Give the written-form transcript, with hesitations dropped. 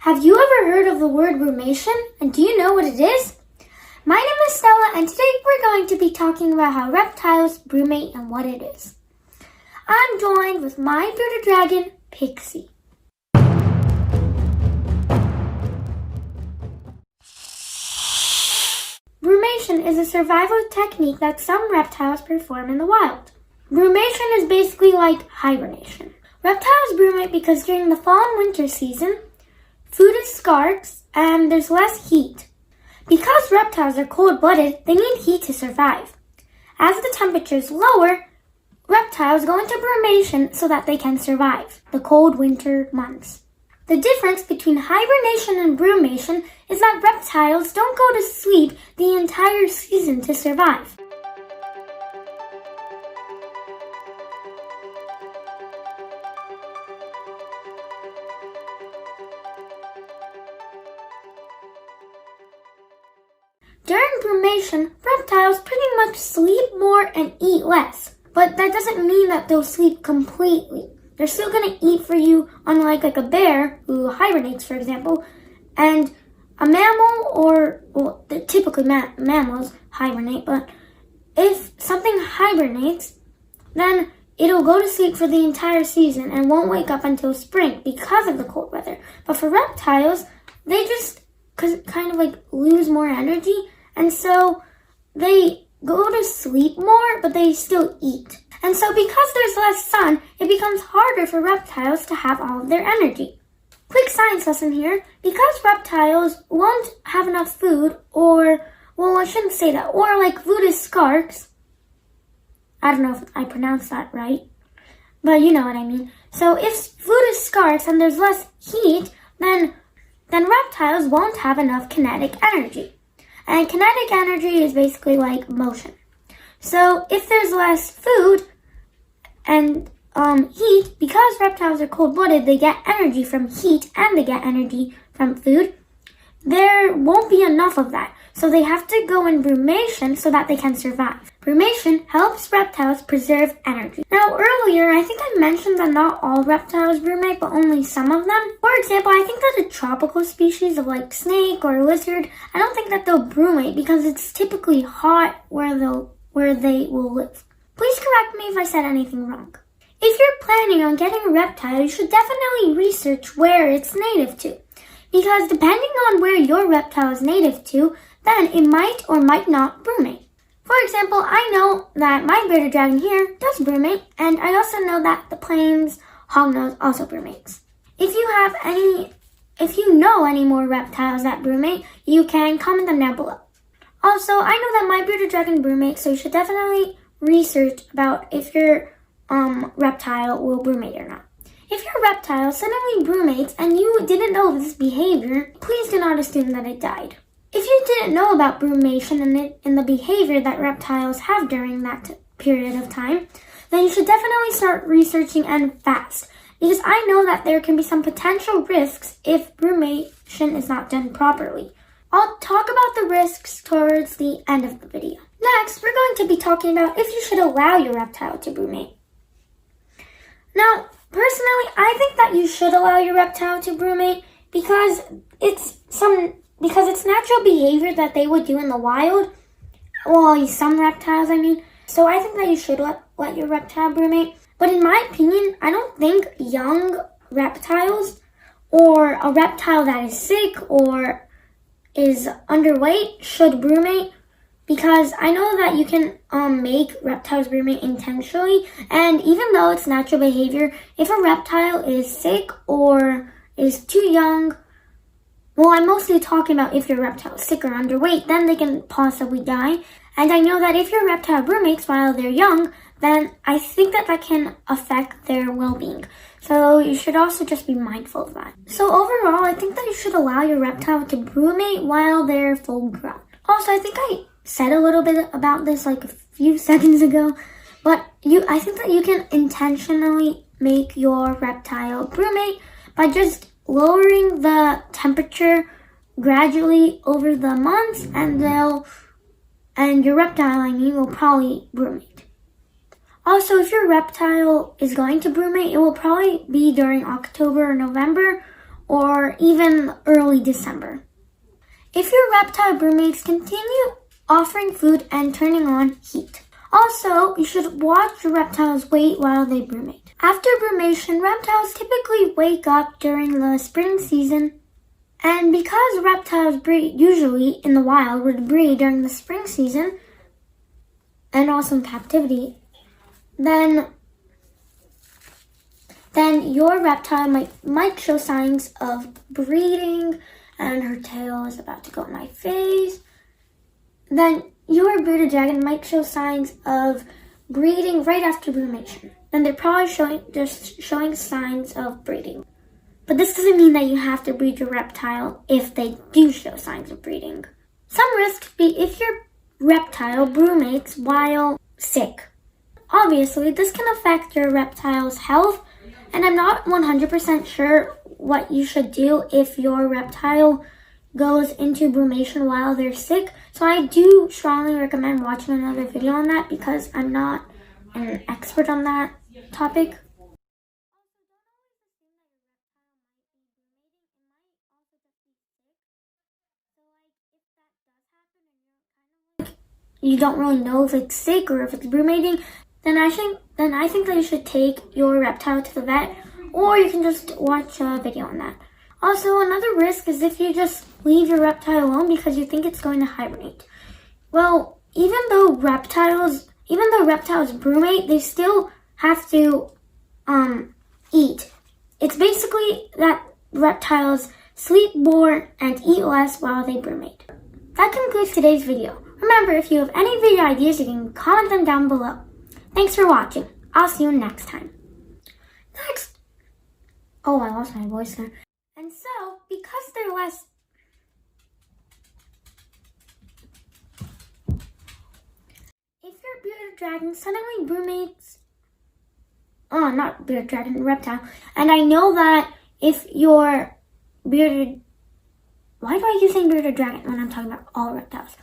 Have you ever heard of the word brumation? And do you know what it is? My name is Stella, and today we're going to be talking about how reptiles brumate and what it is. I'm joined with my bearded dragon, Pixie. Brumation is a survival technique that some reptiles perform in the wild. Brumation is basically like hibernation. Reptiles brumate because during the fall and winter season, food is scarce and there's less heat. Because reptiles are cold-blooded, they need heat to survive. As the temperature is lower, reptiles go into brumation so that they can survive the cold winter months. The difference between hibernation and brumation is that reptiles don't go to sleep the entire season to survive. During brumation, reptiles pretty much sleep more and eat less. But that doesn't mean that they'll sleep completely. They're still going to eat for you, unlike like a bear who hibernates, for example. And a mammal, typically mammals hibernate, but if something hibernates, then it'll go to sleep for the entire season and won't wake up until spring because of the cold weather. But for reptiles, they just kind of like lose more energy, and so they go to sleep more, but they still eat. And so because there's less sun, it becomes harder for reptiles to have all of their energy. Quick science lesson here. Because reptiles won't have enough food, or like food is scarce. I don't know if I pronounced that right, but you know what I mean. So if food is scarce and there's less heat, then reptiles won't have enough kinetic energy. And kinetic energy is basically like motion. So if there's less food and heat, because reptiles are cold-blooded, they get energy from heat and they get energy from food. There won't be enough of that. So they have to go in brumation so that they can survive. Brumation helps reptiles preserve energy. Now earlier, I think I mentioned that not all reptiles brumate, but only some of them. For example, I think that a tropical species of like snake or lizard, I don't think that they'll brumate because it's typically hot where they will live. Please correct me if I said anything wrong. If you're planning on getting a reptile, you should definitely research where it's native to. Because depending on where your reptile is native to, then it might or might not brumate. For example, I know that my bearded dragon here does brumate, and I also know that the plains hognose also brumates. If you know any more reptiles that brumate, you can comment them down below. Also, I know that my bearded dragon brumates, so you should definitely research about if your reptile will brumate or not. If your reptile suddenly brumates and you didn't know this behavior, please do not assume that it died. If you didn't know about brumation and the behavior that reptiles have during that period of time, then you should definitely start researching and fast, because I know that there can be some potential risks if brumation is not done properly. I'll talk about the risks towards the end of the video. Next, we're going to be talking about if you should allow your reptile to brumate. Now, personally, I think that you should allow your reptile to brumate because it's natural behavior that they would do in the wild. Well, some reptiles, I mean. So I think that you should let your reptile brumate. But in my opinion, I don't think young reptiles or a reptile that is sick or is underweight should brumate, because I know that you can make reptiles brumate intentionally, and even though it's natural behavior, if a reptile is sick or is too young, well, I'm mostly talking about if your reptile is sick or underweight, then they can possibly die. And I know that if your reptile brumates while they're young, then I think that can affect their well-being. So you should also just be mindful of that. So overall, I think that you should allow your reptile to brumate while they're full grown. Also, I think I said a little bit about this like a few seconds ago, but I think that you can intentionally make your reptile brumate by just lowering the temperature gradually over the months, and your reptile, will probably brumate. Also, if your reptile is going to brumate, it will probably be during October or November, or even early December. If your reptile brumates, continue offering food and turning on heat. Also, you should watch your reptiles wait while they brumate. After brumation, reptiles typically wake up during the spring season, and because reptiles breed usually in the wild would breed during the spring season and also in captivity, then your reptile might show signs of breeding, and her tail is about to go in my face. Then your bearded dragon might show signs of breeding right after brumation. Then they're probably showing signs of breeding. But this doesn't mean that you have to breed your reptile if they do show signs of breeding. Some risks be if your reptile brumates while sick. Obviously, this can affect your reptile's health, and I'm not 100% sure what you should do if your reptile goes into brumation while they're sick. So I do strongly recommend watching another video on that because I'm not an expert on that topic. You don't really know if it's sick or if it's brumating, then I think that you should take your reptile to the vet, or you can just watch a video on that. Also, another risk is if you just leave your reptile alone because you think it's going to hibernate. Well, even though reptiles brumate, they still have to eat. It's basically that reptiles sleep more and eat less while they brumate. That concludes today's video. Remember, if you have any video ideas, you can comment them down below. Thanks for watching. I'll see you next time. Oh, I lost my voice there. And so, because they're less... If your bearded dragon suddenly brumates... Oh, not bearded dragon, reptile. And I know that if your bearded... Why do I keep saying bearded dragon when I'm talking about all reptiles?